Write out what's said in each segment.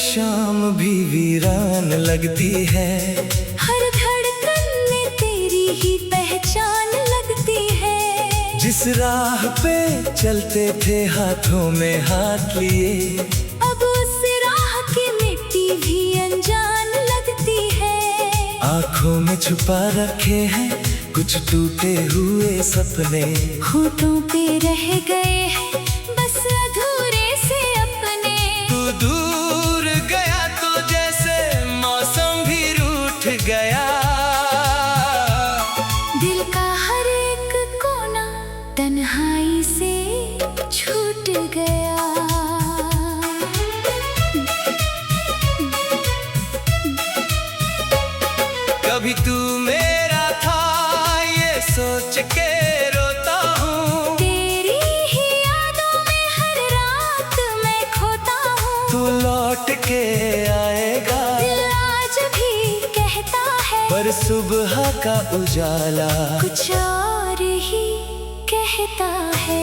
शाम भी वीरान लगती है। हर धड़कन में तेरी ही पहचान लगती है। जिस राह पे चलते थे हाथों में हाथ लिए, अब उस राह की मिट्टी भी अनजान लगती है। आँखों में छुपा रखे हैं कुछ टूटे हुए सपने, होठों पे रह गए हैं बस अधूरे से अपने। तू दूर गया तो जैसे मौसम भी रूठ गया। दिल का हर एक कोना तन्हाई से छूट गया। कभी तू मेरा था ये सोच के रोता हूँ, तेरी ही यादों में हर रात मैं खोता हूँ। तू लौट के आएगा दिल आज भी कहता है, पर सुबह का उजाला कुछ और ही कहता है।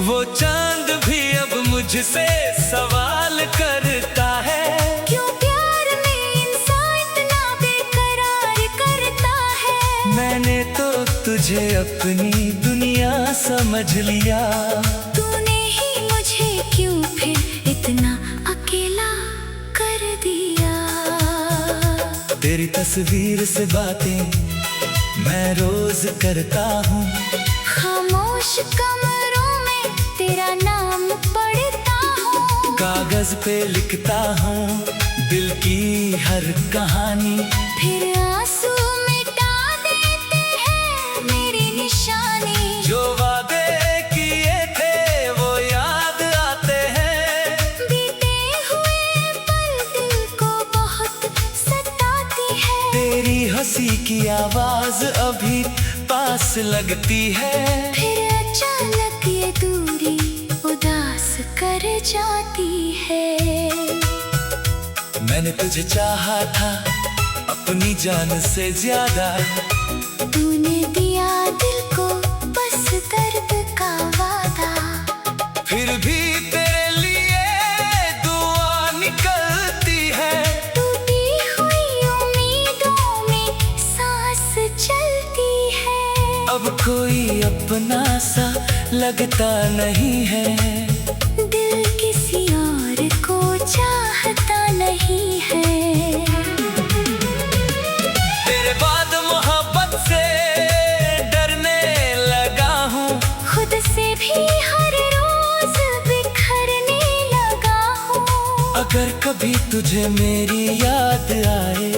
वो चांद भी अब मुझसे सवाल करता है, क्यों प्यार में इंसान इतना बेकरार करता है। मैंने तो तुझे अपनी दुनिया समझ लिया। तूने ही मुझे क्यों फिर इतना अकेला कर दिया। तेरी तस्वीर से बातें मैं रोज करता हूँ, खामोश कमरों में तेरा नाम पढ़ता हूँ। कागज पे लिखता हूँ दिल की हर कहानी, फिर आंसू मिटा देते हैं मेरी निशानी। जो वादे किए थे वो याद आते हैं। बीते हुए पल दिल को बहुत सताती है। तेरी हंसी की आवाज अभी पास लगती है, फिर अचानक ये दूरी उदास कर जाती है। मैंने तुझे चाहा था अपनी जान से ज्यादा, तूने दिया दिल को बस दर्द का वादा। फिर भी तेरे लिए दुआ निकलती है। टूटी हुई उम्मीदों में सांस चलती है। अब कोई अपना सा लगता नहीं है, दिल किसी और को चाहता नहीं है। तेरे बाद मोहब्बत से डरने लगा हूँ, खुद से भी हर रोज बिखरने लगा हूँ। अगर कभी तुझे मेरी याद आए,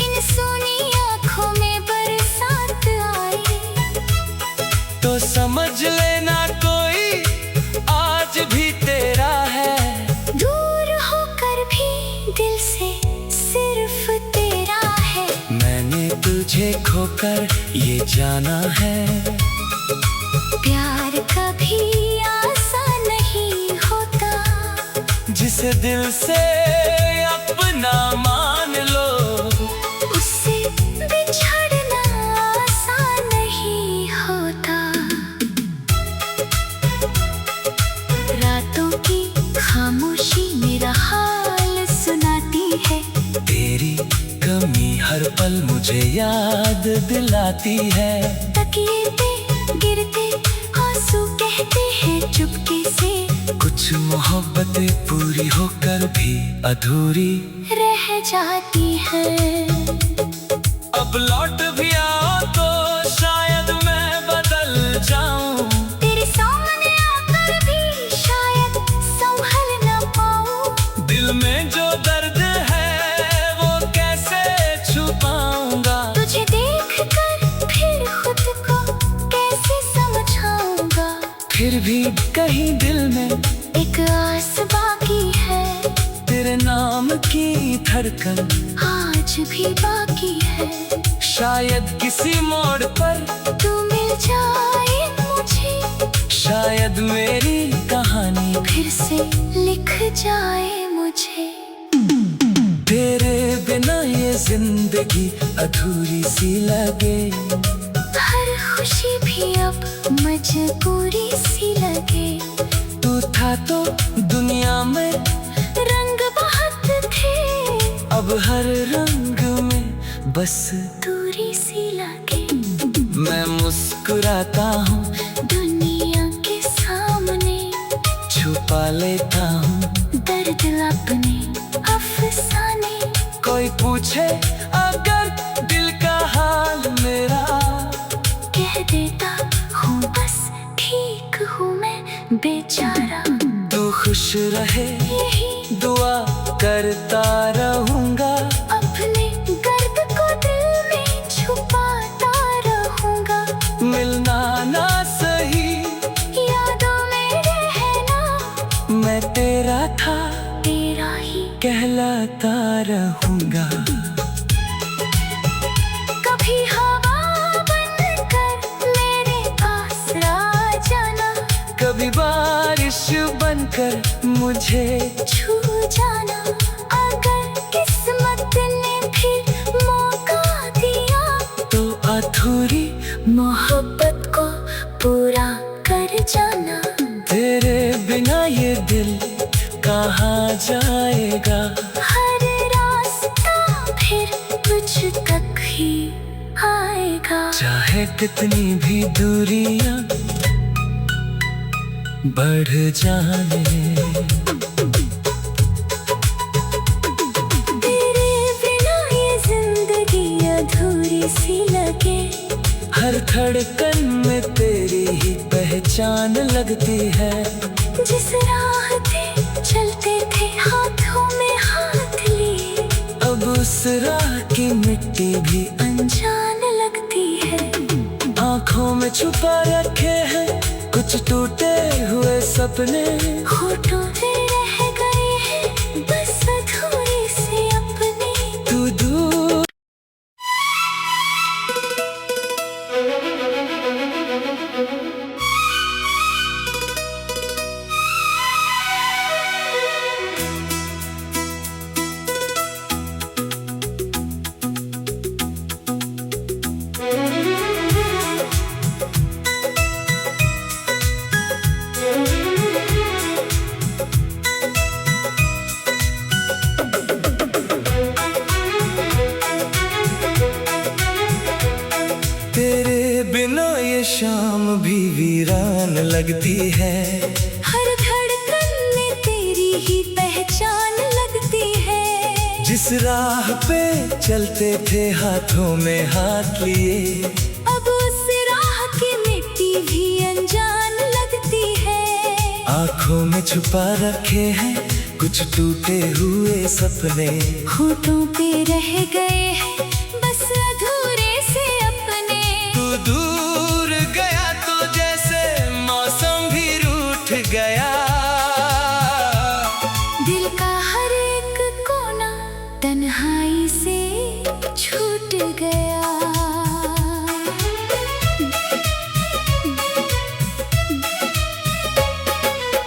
इन सूनी आँखों में बरसात आए, तो समझ लेना कोई आज भी तेरा है। दूर होकर भी दिल से सिर्फ तेरा है। मैंने तुझे खोकर ये जाना है, प्यार कभी आसान नहीं होता। जिसे दिल से अपना मान लो, उससे बिछड़ना आसान नहीं होता। रातों की खामोशी मेरा हाल सुनाती है। तेरी कमी हर पल मुझे याद दिलाती है। तकिए पे गिरते आंसू कहते हैं चुपके से, कुछ मोहब्बतें पूरी होकर भी अधूरी रह जाती है। अब लौट भी आओ तो शायद मैं बदल जाऊं, तेरे सामने आकर भी शायद संभल न पाऊं। दिल में जो दर्द है वो कैसे छुपाऊंगा। तुझे देखकर फिर खुद को कैसे समझाऊंगा। फिर भी कहीं दिल में एक आस बाकी है, तेरे नाम की धड़कन आज भी बाकी है। शायद किसी मोड़ पर तू मिल जाए मुझे, शायद मेरी कहानी फिर से लिख जाए मुझे। तेरे बिना ये जिंदगी अधूरी सी लगे, हर खुशी भी अब मजबूरी सी लगे। तू था तो दुनिया में रंग बहुत थे, अब हर रंग में बस दूरी सी लगे। मैं मुस्कुराता हूँ दुनिया के सामने, छुपा लेता हूँ दर्द अपने अफसाने। कोई पूछे अगर दिल का हाल मेरा, कह देता हूँ बस ठीक हूँ मैं बेचारा। तू खुश रहे यही दुआ करता रहूँगा, अपने गर्द को दिल में छुपाता रहूँगा। मिलना ना सही यादों में रहना, मैं तेरा था तेरा ही कहलाता रहूँगा। कभी हवा बनकर मेरे पास आ जाना, कभी बारिश बनकर मुझे छू जाना। अगर किस्मत ने फिर मौका दिया, तो अधूरी मोहब्बत को पूरा कर जाना। तेरे बिना ये दिल कहाँ जाएगा, हर रास्ता फिर तुझ तक ही आएगा। चाहे कितनी भी दूरियां बढ़ जाने। तेरे बिना ये जिंदगी अधूरी सी लगे, हर धड़कन में तेरी ही पहचान लगती है। जिस राह पे चलते थे हाथों में हाथ लिए, अब उस राह की मिट्टी भी अनजान लगती है। आँखों में छुपा रखे हैं कुछ टूटे हुए सपने, होठों पे रह गए हैं बस अधूरे से अपने। तू दूर तेरे बिना ये शाम भी वीरान लगती है। हर धड़कन में तेरी ही पहचान लगती है। जिस राह पे चलते थे हाथों में हाथ लिए, अब उस राह की मिट्टी भी अनजान लगती है। आँखों में छुपा रखे हैं कुछ टूटे हुए सपने, होठों पे रह गए हैं बस अधूरे से अपने। तू दूर गया तो जैसे मौसम भी रूठ गया, दिल का हर एक कोना तन्हाई से छूट गया।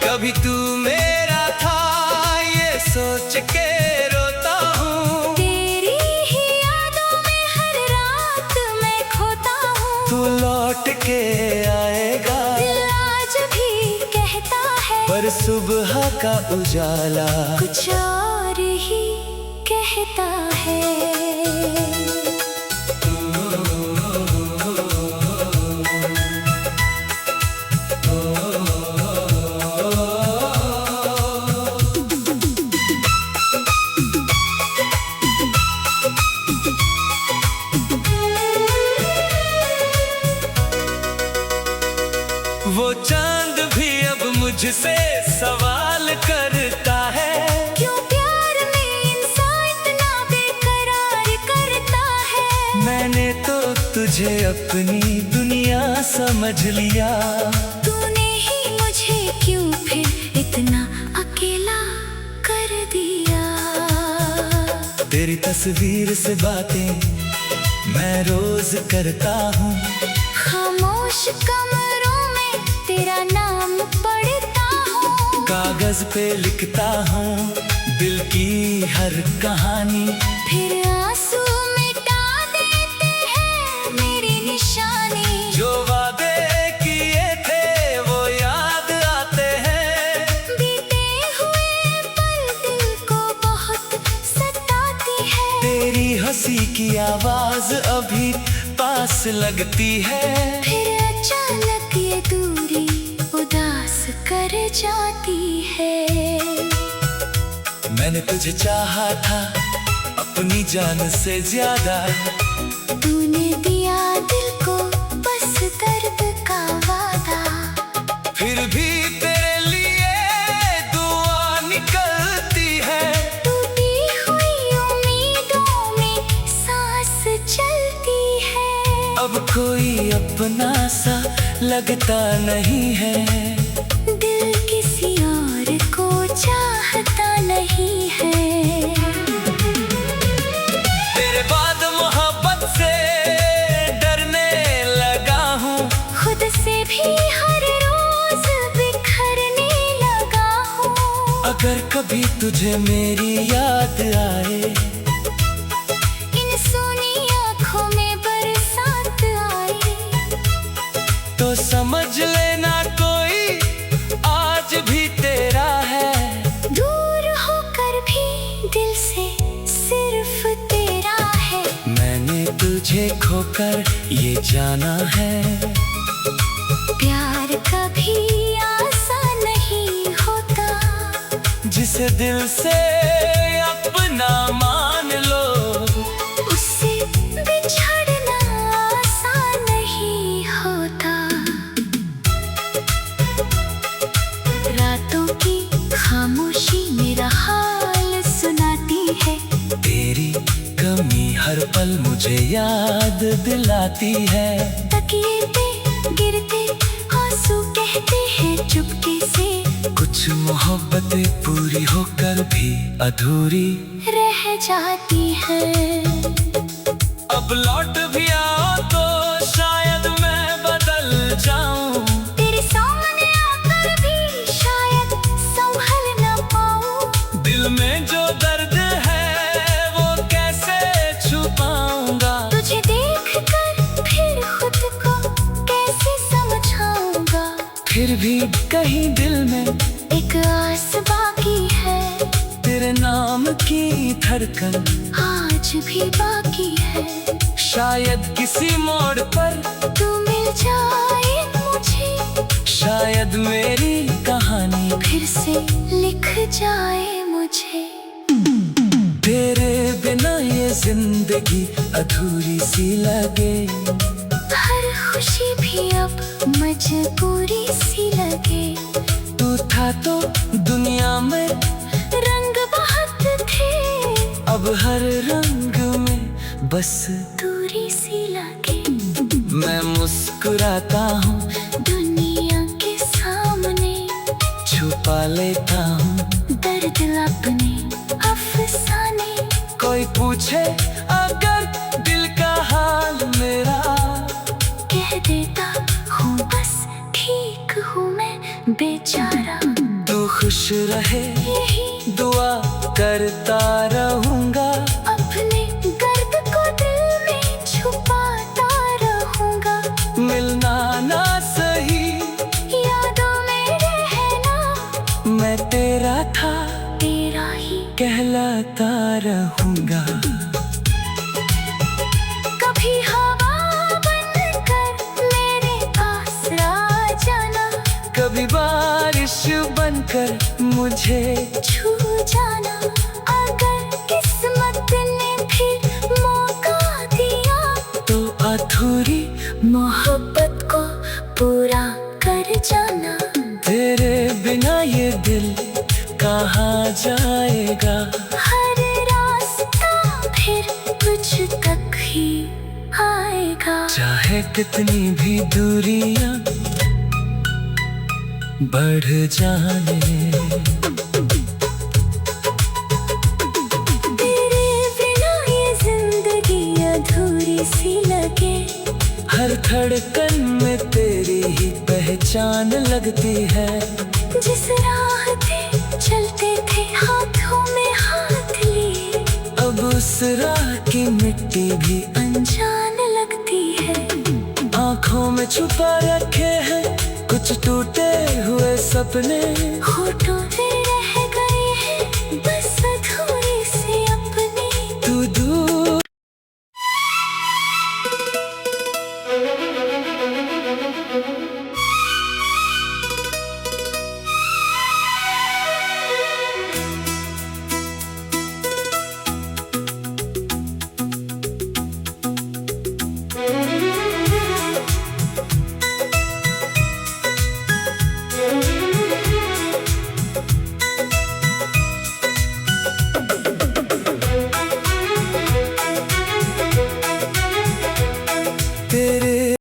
कभी तू मेरा था ये सोच के रोता हूँ, तेरी ही यादों में हर रात मैं खोता हूँ। तू लौट के आएगा दिल आज भी कहता है, पर सुबह का उजाला कुछ और ही कहता है। वो चांद भी अब मुझसे सवाल करता है, क्यों प्यार में इंसान इतना बेकरार करता है। मैंने तो तुझे अपनी दुनिया समझ लिया, तूने ही मुझे क्यों फिर इतना अकेला कर दिया। तेरी तस्वीर से बातें मैं रोज करता हूँ। खामोश कमरों में तेरा नाम पढ़ता हूँ। कागज पे लिखता हूँ दिल की हर कहानी। फिर आंसू मिटा देते हैं मेरी निशानी। जो वादे किए थे वो याद आते हैं। बीते हुए पल दिल को बहुत सताती है। तेरी हंसी की आवाज अभी पास लगती है। फिर अचानक ये दूरी उदास कर जाती है। मैंने तुझे चाहा था अपनी जान से ज्यादा। तूने दिया दिल को बस दर्द का वादा। फिर भी तेरे लिए दुआ निकलती है। टूटी हुई उम्मीदों में सांस चलती है। अब कोई अपना सा लगता नहीं है। दिल किसी और को चाहता नहीं है। तेरे बाद मोहब्बत से डरने लगा हूँ। खुद से भी हर रोज बिखरने लगा हूँ। अगर कभी तुझे मेरी याद आए, इन सूनी आँखों में बरसात आए, तो समझ लेना कोई आज भी तेरा है। दूर होकर भी दिल से सिर्फ तेरा है। मैंने तुझे खोकर ये जाना है। प्यार कभी आसान नहीं होता। जिसे दिल से अपना मान लो, उससे बिछड़ना आसान नहीं होता। रातों की खामोशी मेरा हाल सुनाती है। तेरी कमी हर पल मुझे याद दिलाती है। तकिए पे गिरते आंसू कहते हैं चुपके से। कुछ मोहब्बतें पूरी होकर भी अधूरी रह जाती है। अब लौट भी आओ तो शायद मैं बदल जाऊं। तेरे सामने आकर भी शायद संभल न पाऊं। दिल में जो दर्द है वो कैसे छुपाऊंगा। तुझे देखकर फिर खुद को कैसे समझाऊंगा। फिर भी कहीं दिल में एक आस बाकी है। तेरे नाम की धड़कन आज भी बाकी है। शायद किसी मोड़ पर तू मिल जाए मुझे। शायद मेरी कहानी फिर से लिख जाए मुझे। तेरे बिना ये जिंदगी अधूरी सी लगे। हर खुशी भी अब मजबूरी सी लगे। तू था तो दुनिया में रंग बहुत थे। अब हर रंग में बस दूरी सी लगे। मैं मुस्कुराता हूँ दुनिया के सामने छुपा लेता हूँ दर्द अपने अफसाने। कोई पूछे अगर दिल का हाल मेरा, कह देता हूँ बस ठीक हूँ मैं बेचारा। तू खुश रहे यही दुआ करता रहूंगा। अपने दर्द को दिल में छुपाता रहूंगा। मिलना ना सही यादों में रहना। मैं तेरा था तेरा ही कहलाता रहूंगा। कभी हवा बनकर मेरे पास आ जाना। कभी बारिश बनकर मुझे छू जाना। अगर किस्मत ने फिर मौका दिया तो अधूरी मोहब्बत को पूरा कर जाना। तेरे बिना ये दिल कहाँ जाएगा। हर रास्ता फिर तुझ तक ही आएगा। चाहे कितनी भी दूरियां बढ़ जाने, तेरे बिना ये जिंदगी अधूरी अपनी सी लगे। हर धड़कन में तेरी ही पहचान लगती है। जिस राह थे चलते थे हाथों में हाथ लिए, अब उस राह की मिट्टी भी अनजान लगती है। आँखों में छुपा रखे हैं कुछ टूटे हुए सपने। होठों पे